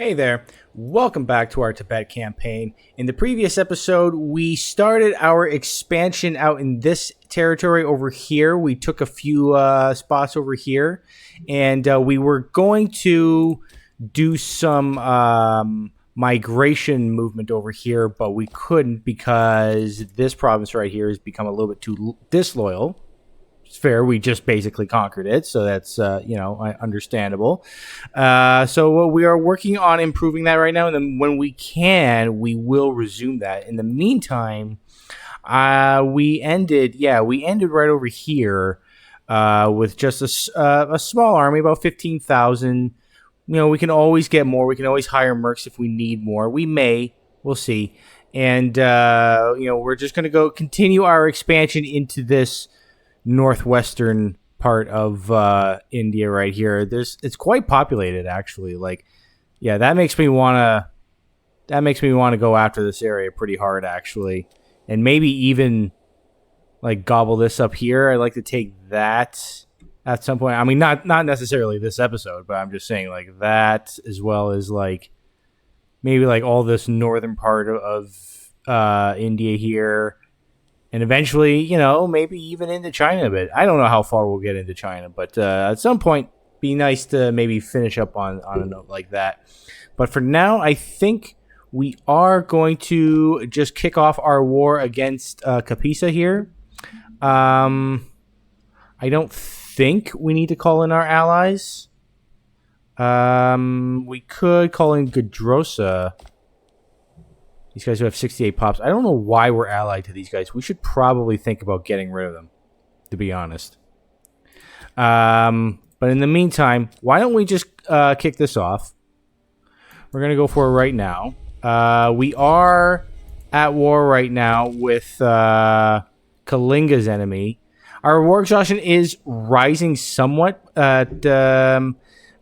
Hey there, welcome back to our Tibet campaign. In the previous episode, we started our expansion out in this territory over here. We took a few spots over here, and we were going to do some migration movement over here, but we couldn't because this province right here has become a little bit too disloyal. It's fair. We just basically conquered it, so that's understandable. So we are working on improving that right now, and then when we can, we will resume that. In the meantime, we ended right over here with just a small army, about 15,000. We can always get more. We can always hire mercs if we need more. We'll see. And we're just going to continue our expansion into this northwestern part of India right here. It's quite populated, actually. That makes me want to go after this area pretty hard, actually, and maybe even gobble this up here. I'd like to take that at some point. I mean, not necessarily this episode, but I'm just saying that, as well as maybe all this northern part of India here. And eventually, maybe even into China a bit. I don't know how far we'll get into China, but at some point, be nice to maybe finish up on a note like that. But for now, I think we are going to just kick off our war against Kapisa here. I don't think we need to call in our allies. We could call in Gedrosa. These guys who have 68 pops. I don't know why we're allied to these guys. We should probably think about getting rid of them, to be honest. But in the meantime, why don't we just kick this off? We're going to go for it right now. We are at war right now with Kalinga's enemy. Our war exhaustion is rising somewhat.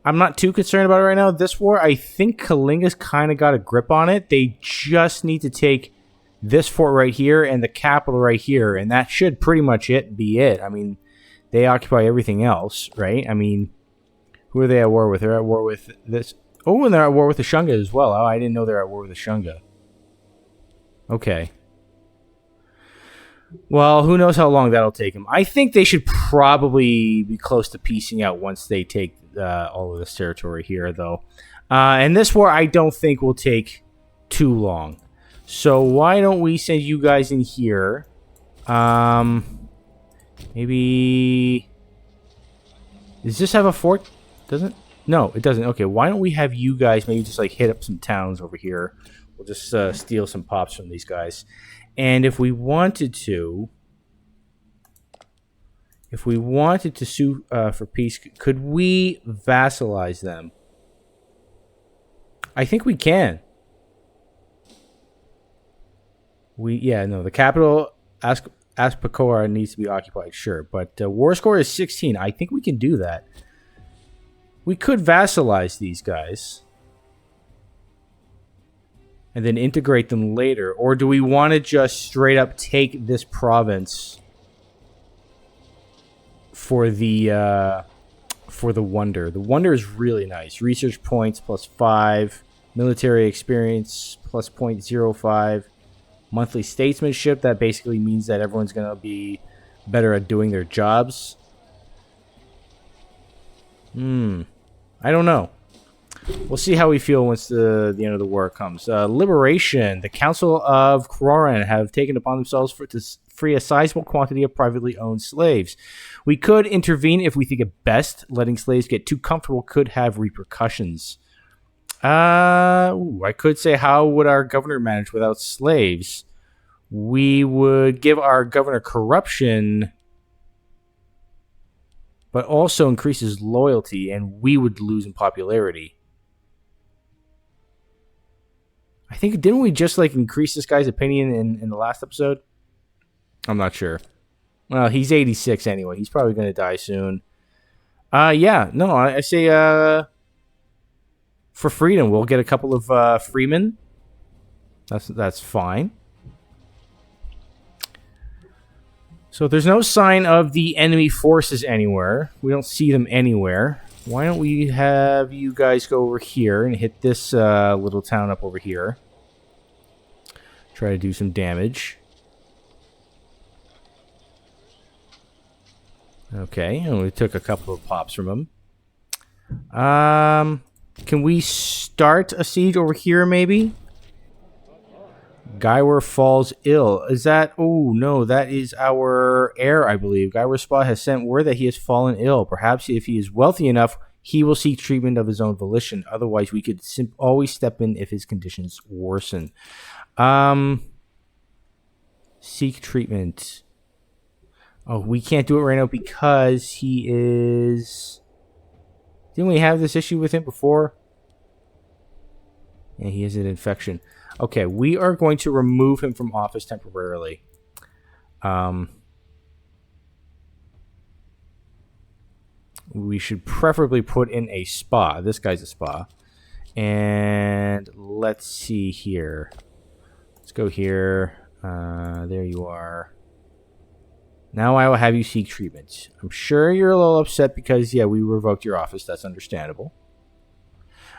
I'm not too concerned about it right now. This war, I think Kalinga's kind of got a grip on it. They just need to take this fort right here and the capital right here, and that should pretty much be it. I mean, they occupy everything else, right? I mean, who are they at war with? They're at war with this. Oh, and they're at war with the Shunga as well. Oh, I didn't know they're at war with the Shunga. Okay. Well, who knows how long that'll take them. I think they should probably be close to piecing out once they take all of this territory here, though. And this war, I don't think will take too long. So why don't we send you guys in here? Maybe... Does this have a fort? Doesn't? No, it doesn't. Okay, why don't we have you guys maybe just hit up some towns over here? We'll just steal some pops from these guys. And if we wanted to sue for peace, could we vassalize them? I think we can. The capital, Aspakora, needs to be occupied, sure. But war score is 16. I think we can do that. We could vassalize these guys and then integrate them later. Or do we want to just straight up take this province for the wonder? The wonder is really nice. Research points +5, military experience +0.05, monthly statesmanship. That basically means that everyone's going to be better at doing their jobs. I don't know. We'll see how we feel once the end of the war comes. Liberation. The Council of Kroran have taken upon themselves to free a sizable quantity of privately owned slaves. We could intervene if we think it best. Letting slaves get too comfortable could have repercussions. I could say, how would our governor manage without slaves? We would give our governor corruption, but also increase his loyalty, and we would lose in popularity. I think, didn't we just increase this guy's opinion in the last episode? I'm not sure. Well, he's 86 anyway. He's probably going to die soon. I say for freedom, we'll get a couple of freemen. That's fine. So there's no sign of the enemy forces anywhere. We don't see them anywhere. Why don't we have you guys go over here and hit this little town up over here. Try to do some damage. Okay, and we took a couple of pops from him. Can we start a siege over here, maybe? Gaiwer falls ill. Is that... Oh, no, that is our heir, I believe. Gaiwer's Spa has sent word that he has fallen ill. Perhaps if he is wealthy enough, he will seek treatment of his own volition. Otherwise, we could always step in if his conditions worsen. Seek treatment. Oh, we can't do it right now because he is... Didn't we have this issue with him before? Yeah, he has an infection. Okay, we are going to remove him from office temporarily. We should preferably put in a spa. This guy's a spa. And let's see here. Let's go here. There you are. Now I will have you seek treatment. I'm sure you're a little upset because, yeah, we revoked your office. That's understandable.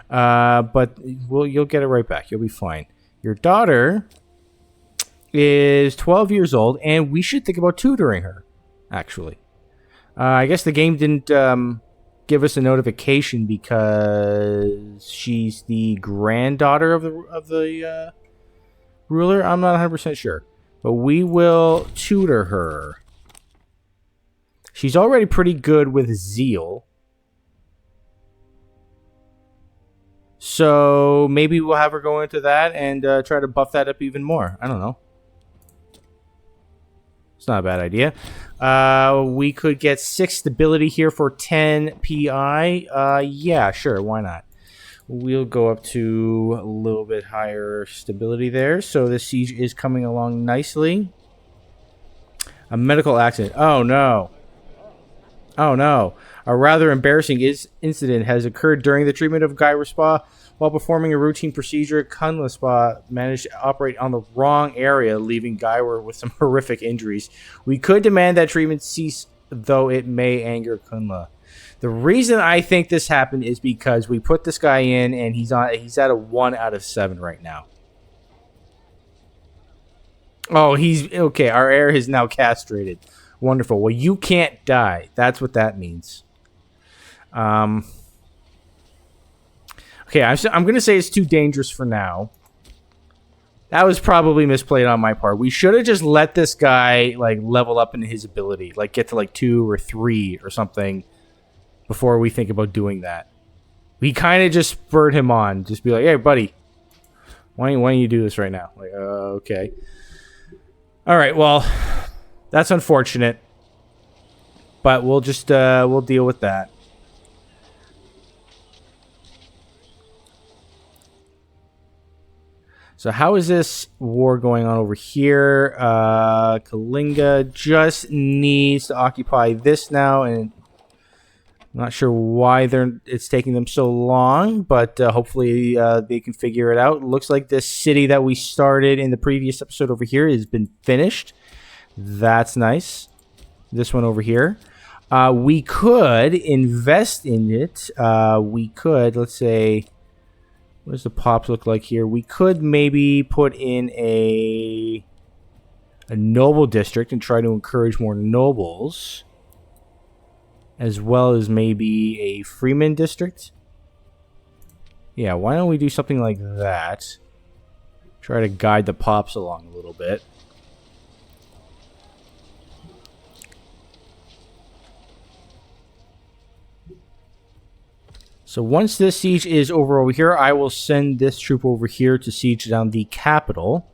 But you'll get it right back. You'll be fine. Your daughter is 12 years old, and we should think about tutoring her, actually. I guess the game didn't give us a notification because she's the granddaughter of the ruler. I'm not 100% sure. But we will tutor her. She's already pretty good with zeal. So maybe we'll have her go into that and try to buff that up even more. I don't know. It's not a bad idea. We could get 6 stability here for 10 PI. Yeah, sure. Why not? We'll go up to a little bit higher stability there. So this siege is coming along nicely. A medical accident. Oh, no. Oh, no. A rather embarrassing incident has occurred during the treatment of Gaiwer Spa. While performing a routine procedure, Kunla Spa managed to operate on the wrong area, leaving Gaiwer with some horrific injuries. We could demand that treatment cease, though it may anger Kunla. The reason I think this happened is because we put this guy in, and he's at a 1 out of 7 right now. Oh, he's... Okay, our heir is now castrated. Wonderful. Well, you can't die. That's what that means. Okay, I'm going to say it's too dangerous for now. That was probably misplayed on my part. We should have just let this guy like level up in his ability, like get to like 2 or 3 or something before we think about doing that. We kind of just spurred him on. Just be like, hey, buddy, why don't you do this right now? Like, okay. All right, well, that's unfortunate. But we'll just, we'll deal with that. So how is this war going on over here? Kalinga just needs to occupy this now, and I'm not sure why it's taking them so long, but hopefully they can figure it out. It looks like this city that we started in the previous episode over here has been finished. That's nice. This one over here. We could invest in it. We could, let's say... What does the pops look like here? We could maybe put in a noble district and try to encourage more nobles, as well as maybe a freeman district. Yeah, why don't we do something like that? Try to guide the pops along a little bit. So once this siege is over here, I will send this troop over here to siege down the capital.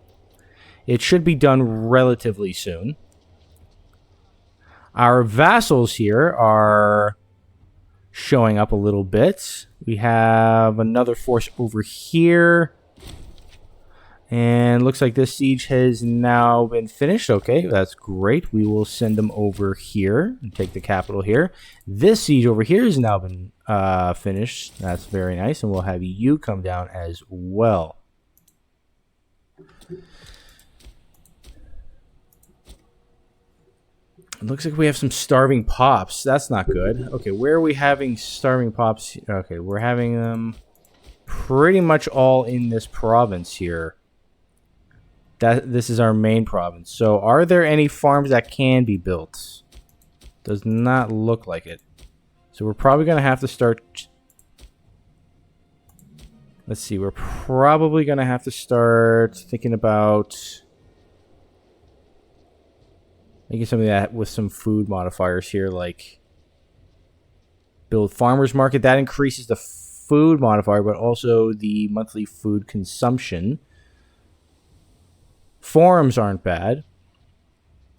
It should be done relatively soon. Our vassals here are showing up a little bit. We have another force over here. And looks like this siege has now been finished. Okay, that's great. We will send them over here and take the capital here. This siege over here has now been finished. That's very nice. And we'll have you come down as well. It looks like we have some starving pops. That's not good. Okay, where are we having starving pops? Okay, we're having them pretty much all in this province here. This is our main province. So are there any farms that can be built? Does not look like it. So we're probably going to have to start... Let's see, we're probably going to have to start thinking about... making some of that with some food modifiers here, like build farmers market. That increases the food modifier, but also the monthly food consumption. Forums aren't bad.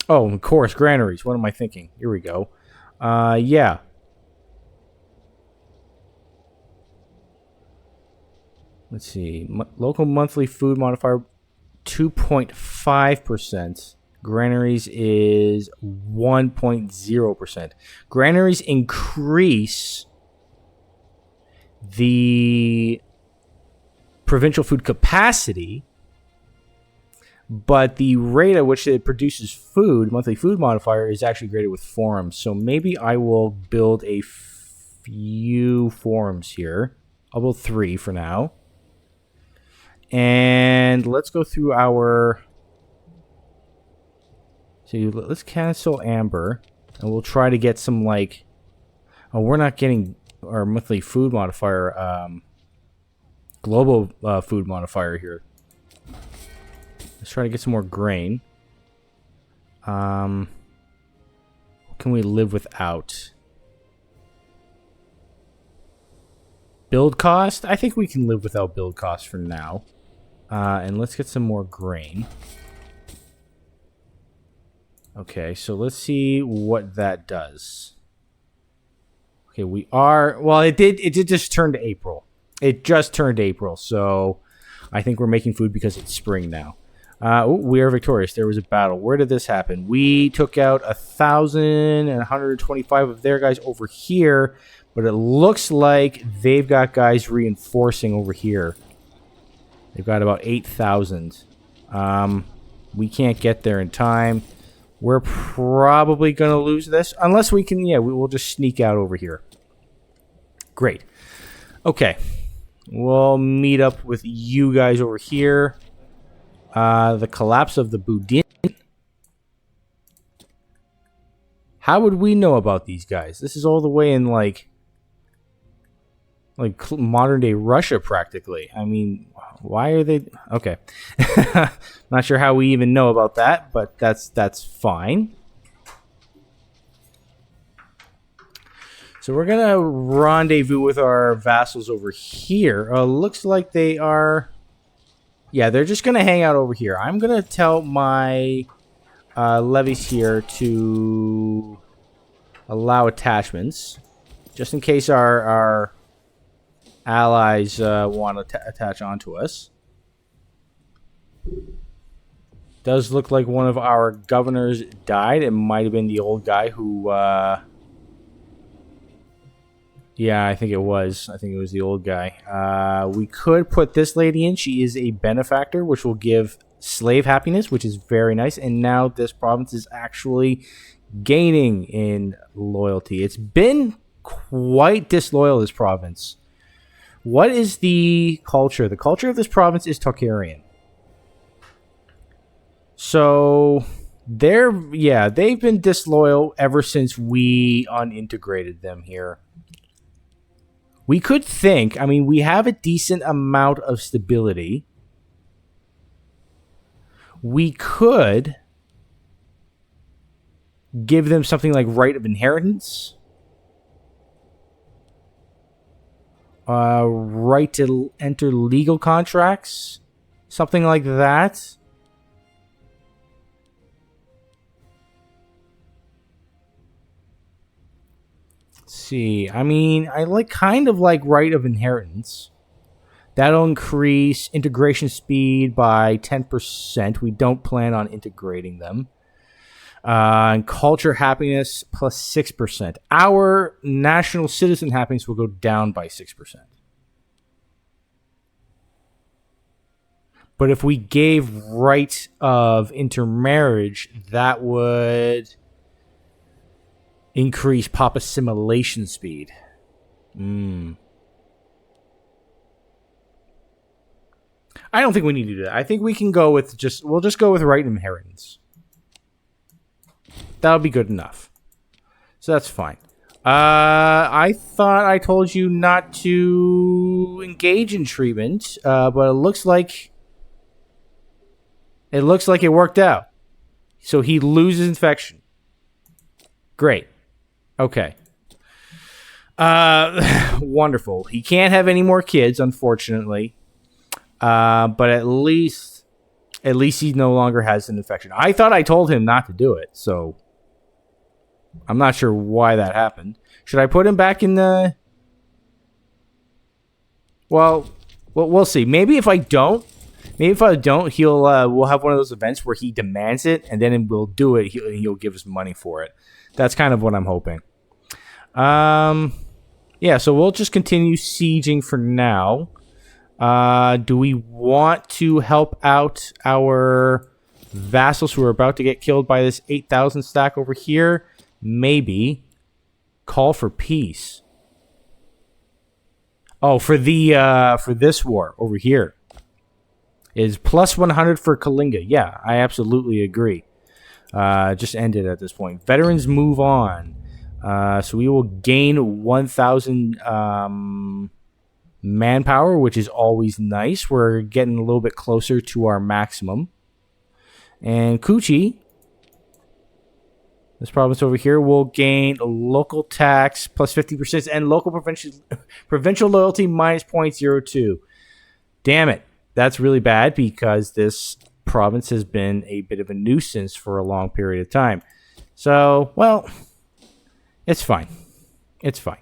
Oh, of course, granaries. What am I thinking? Here we go. Yeah. Let's see. Local monthly food modifier, 2.5%. Granaries is 1.0%. Granaries increase the provincial food capacity, but the rate at which it produces food, monthly food modifier, is actually graded with forums. So maybe I will build a few forums here. I'll build 3 for now. And let's go through our... So let's cancel Amber, and we'll try to get some, like... Oh, we're not getting our monthly food modifier, global food modifier here. Let's try to get some more grain. What can we live without? Build cost? I think we can live without build cost for now. And let's get some more grain. Okay, so let's see what that does. Okay, we are... Well, it did just turn to April. It just turned April, so I think we're making food because it's spring now. We are victorious. There was a battle. Where did this happen? We took out 1,125 of their guys over here, but it looks like they've got guys reinforcing over here. They've got about 8,000. We can't get there in time. We're probably going to lose this. Unless we can, yeah, we'll just sneak out over here. Great. Okay. We'll meet up with you guys over here. The collapse of the Boudin. How would we know about these guys? This is all the way in, like modern day Russia, practically. I mean, why are they... Okay. Not sure how we even know about that, but that's fine. So we're going to rendezvous with our vassals over here. Looks like they are... Yeah, they're just going to hang out over here. I'm going to tell my levies here to allow attachments, just in case our allies want to attach onto us. Does look like one of our governors died. It might have been the old guy who... Yeah, I think it was. I think it was the old guy. We could put this lady in. She is a benefactor, which will give slave happiness, which is very nice. And now this province is actually gaining in loyalty. It's been quite disloyal, this province. What is the culture? The culture of this province is Tocharian. So they've been disloyal ever since we unintegrated them here. We could think, I mean, we have a decent amount of stability. We could give them something like right of inheritance. Right to enter legal contracts. Something like that. See, I mean, I kind of like right of inheritance. That'll increase integration speed by 10%. We don't plan on integrating them. And culture happiness plus 6%. Our national citizen happiness will go down by 6%. But if we gave right of intermarriage, that would Increase pop assimilation speed. I don't think we need to do that. I think we can go with we'll just go with right inheritance. That'll be good enough. So that's fine. I thought I told you not to engage in treatment, but it looks like it worked out. So he loses infection. Great. Okay. Wonderful. He can't have any more kids, unfortunately. But at least he no longer has an infection. I thought I told him not to do it, so I'm not sure why that happened. Should I put him back in the... Well, we'll see. Maybe if I don't, he'll we'll have one of those events where he demands it, and then we'll do it. He'll give us money for it. That's kind of what I'm hoping. Yeah, so we'll just continue sieging for now. Do we want to help out our vassals who are about to get killed by this 8,000 stack over here? Maybe. Call for peace. Oh, for this war over here is plus 100 for Kalinga. Yeah, I absolutely agree. Just end it at this point. Veterans move on. So we will gain 1,000 manpower, which is always nice. We're getting a little bit closer to our maximum. And Kuchi, this province over here, will gain local tax plus 50% and local provincial loyalty minus 0.02. Damn it. That's really bad because this province has been a bit of a nuisance for a long period of time. So, well, it's fine. It's fine.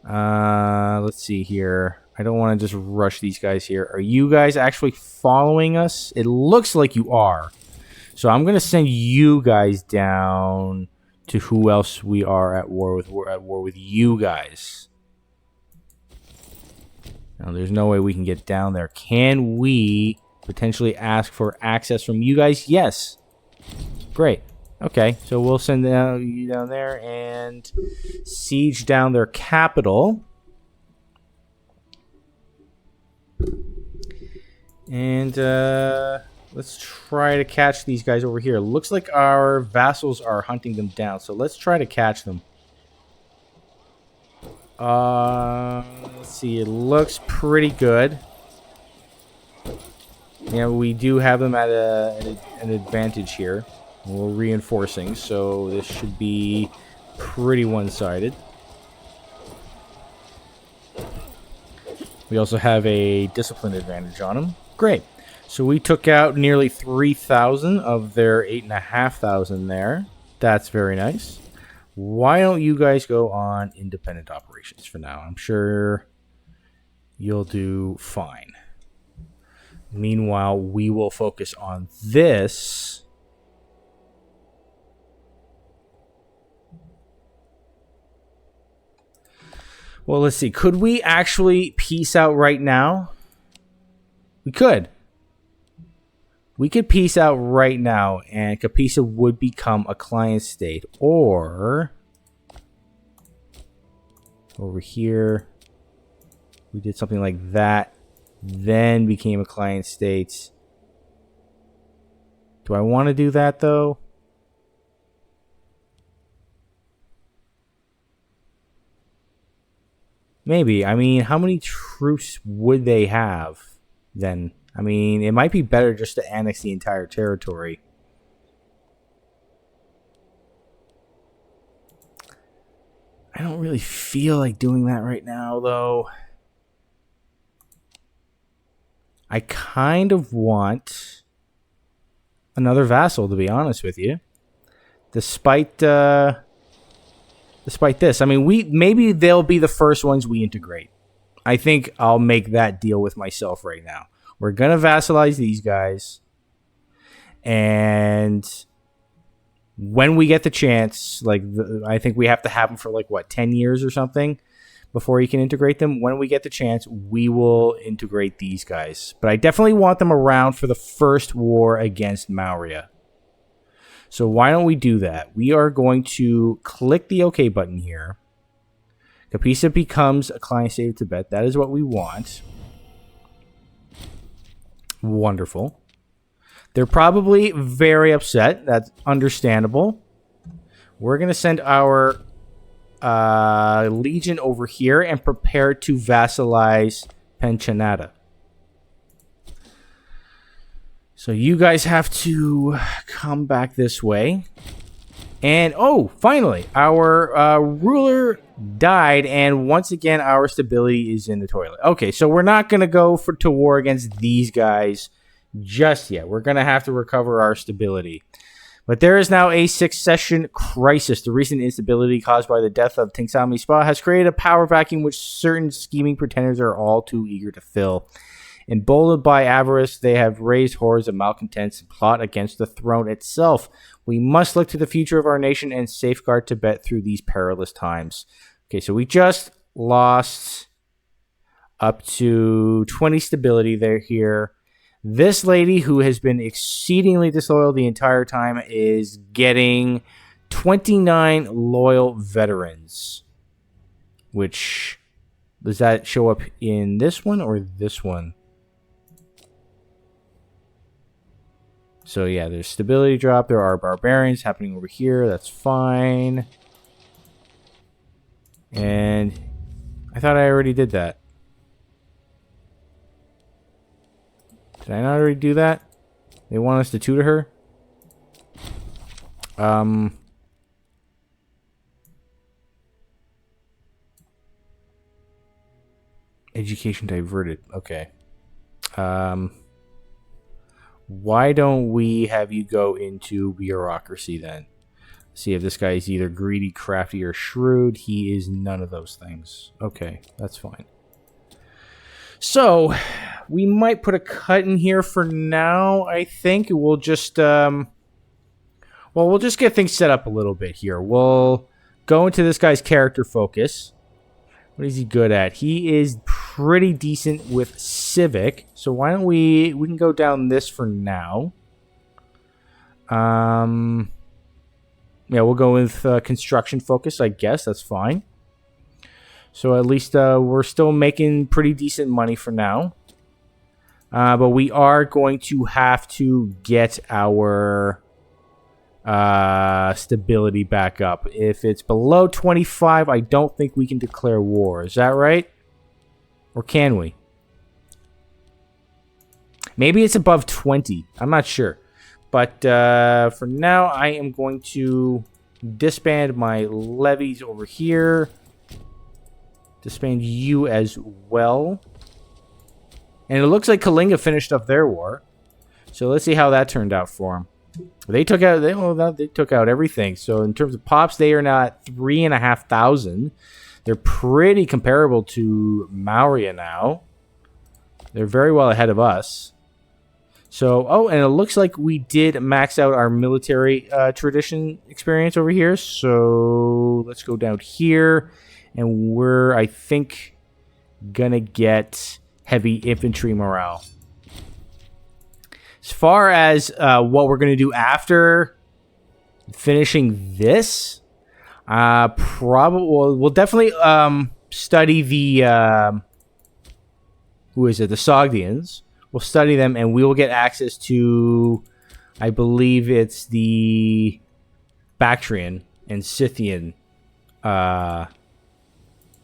Let's see here. I don't want to just rush these guys here. Are you guys actually following us? It looks like you are. So I'm going to send you guys down to who else we are at war with. We're at war with you guys. Now, there's no way we can get down there. Can we potentially ask for access from you guys? Yes. Great. Okay, so we'll send you down there and siege down their capital. And let's try to catch these guys over here. Looks like our vassals are hunting them down, so let's try to catch them. Let's see, it looks pretty good. Yeah, we do have them at an advantage here. We're reinforcing, so this should be pretty one-sided. We also have a discipline advantage on them. Great. So we took out nearly 3,000 of their 8,500 there. That's very nice. Why don't you guys go on independent operations for now? I'm sure you'll do fine. Meanwhile, we will focus on this. Well, let's see. Could we actually peace out right now? We could. We could peace out right now, and Capisa would become a client state. Or, over here, we did something like that, then became a client state. Do I want to do that, though? Maybe. I mean, how many troops would they have then? I mean, it might be better just to annex the entire territory. I don't really feel like doing that right now, though. I kind of want another vassal, to be honest with you. Despite this, I mean, maybe they'll be the first ones we integrate. I think I'll make that deal with myself right now. We're gonna vassalize these guys, and when we get the chance, I think we have to have them for 10 years or something before you can integrate them. When we get the chance, we will integrate these guys. But I definitely want them around for the first war against Maurya. So why don't we do that? We are going to click the OK button here. Kapisa becomes a client state of Tibet. That is what we want. Wonderful. They're probably very upset. That's understandable. We're going to send our legion over here and prepare to vassalize Penchanata. So you guys have to come back this way. And, oh, finally, our ruler died, and once again, our stability is in the toilet. Okay, so we're not going to go to war against these guys just yet. We're going to have to recover our stability. But there is now a succession crisis. The recent instability caused by the death of Tingsami Spa has created a power vacuum which certain scheming pretenders are all too eager to fill. Emboldened by avarice, they have raised hordes of malcontents and plot against the throne itself. We must look to the future of our nation and safeguard Tibet through these perilous times. Okay, so we just lost up to 20 stability there here. This lady, who has been exceedingly disloyal the entire time, is getting 29 loyal veterans. Which, does that show up in this one or this one? So yeah, there's stability drop. There are barbarians happening over here. That's fine. And I thought I already did that. Did I not already do that? They want us to tutor her? Education diverted. Okay. Why don't we have you go into bureaucracy then? See if this guy is either greedy, crafty, or shrewd. He is none of those things. Okay, that's fine. So, we might put a cut in here for now, I think. We'll just, we'll just get things set up a little bit here. We'll go into this guy's character focus. What is he good at? He is pretty decent with civic. So why don't we can go down this for now. Yeah, we'll go with construction focus, I guess. That's fine. So at least we're still making pretty decent money for now. But we are going to have to get our stability back up. If it's below 25, I don't think we can declare war. Is that right? Or can we? Maybe it's above 20. I'm not sure. But for now, I am going to disband my levies over here. Disband you as well. And it looks like Kalinga finished up their war. So let's see how that turned out for them. They took out they took out everything. So in terms of pops, they are now at 3,500. They're pretty comparable to Maurya now. They're very well ahead of us. So, oh, and it looks like we did max out our military tradition experience over here. So let's go down here. And we're, I think, gonna get heavy infantry morale. As far as what we're gonna do after finishing this, probably we'll definitely study the who is it? The Sogdians. We'll study them, and we will get access to, I believe it's the Bactrian and Scythian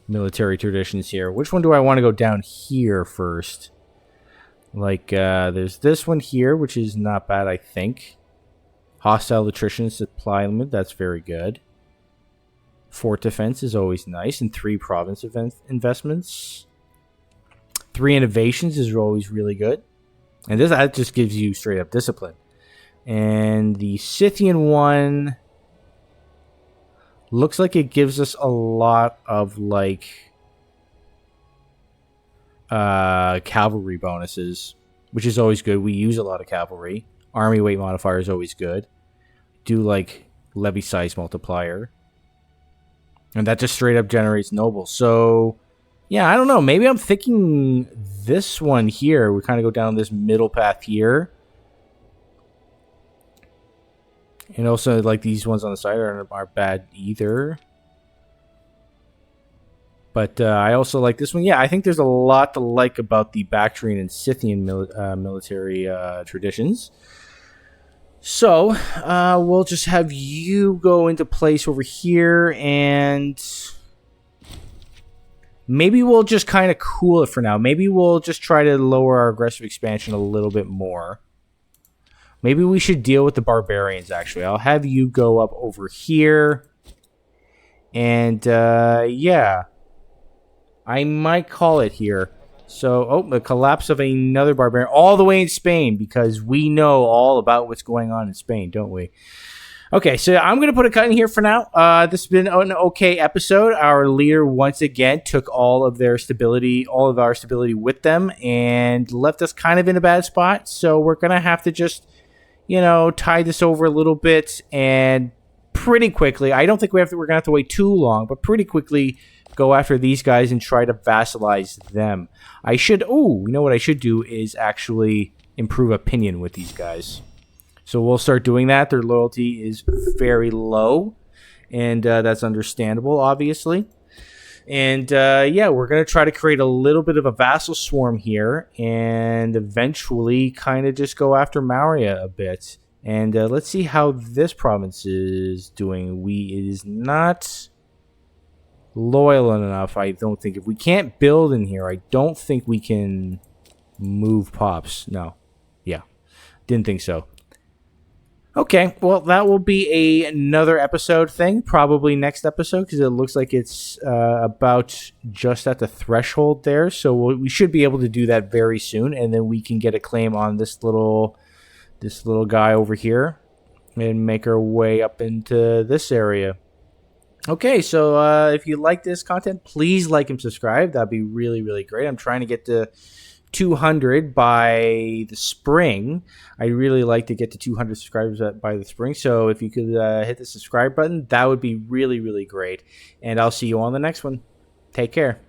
military traditions here. Which one do I want to go down here first? Like, there's this one here, which is not bad, I think. Hostile attrition supply limit, that's very good. Fort defense is always nice, and 3 province investments. 3 innovations is always really good. And that just gives you straight up discipline. And the Scythian one looks like it gives us a lot of, like, cavalry bonuses, which is always good. We use a lot of cavalry. Army weight modifier is always good. Do, like, levy size multiplier. And that just straight up generates nobles. So, yeah, I don't know. Maybe I'm thinking this one here. We kind of go down this middle path here. And also, like, these ones on the side aren't bad either. But I also like this one. Yeah, I think there's a lot to like about the Bactrian and Scythian military traditions. So we'll just have you go into place over here, and maybe we'll just kind of cool it for now. Maybe we'll just try to lower our aggressive expansion a little bit more. Maybe we should deal with the barbarians, actually. I'll have you go up over here. And, yeah. I might call it here. So, the collapse of another barbarian. All the way in Spain, because we know all about what's going on in Spain, don't we? Okay, so I'm going to put a cut in here for now. This has been an okay episode. Our leader, once again, took all of our stability with them and left us kind of in a bad spot. So we're going to have to just, tie this over a little bit and pretty quickly. I don't think we're going to have to wait too long, but pretty quickly go after these guys and try to vassalize them. What I should do is actually improve opinion with these guys. So we'll start doing that. Their loyalty is very low, and that's understandable, obviously. And, we're going to try to create a little bit of a vassal swarm here and eventually kind of just go after Maurya a bit. And let's see how this province is doing. It is not loyal enough, I don't think. If we can't build in here, I don't think we can move pops. No. Yeah. Didn't think so. Okay, well, that will be another episode thing, probably next episode, because it looks like it's about just at the threshold there. So we should be able to do that very soon, and then we can get a claim on this little guy over here and make our way up into this area. Okay, so if you like this content, please like and subscribe. That'd be really, really great. I'm trying to get to 200 by the spring. I really like to get to 200 subscribers by the spring. So if you could hit the subscribe button, that would be really, really great. And I'll see you on the next one. Take care.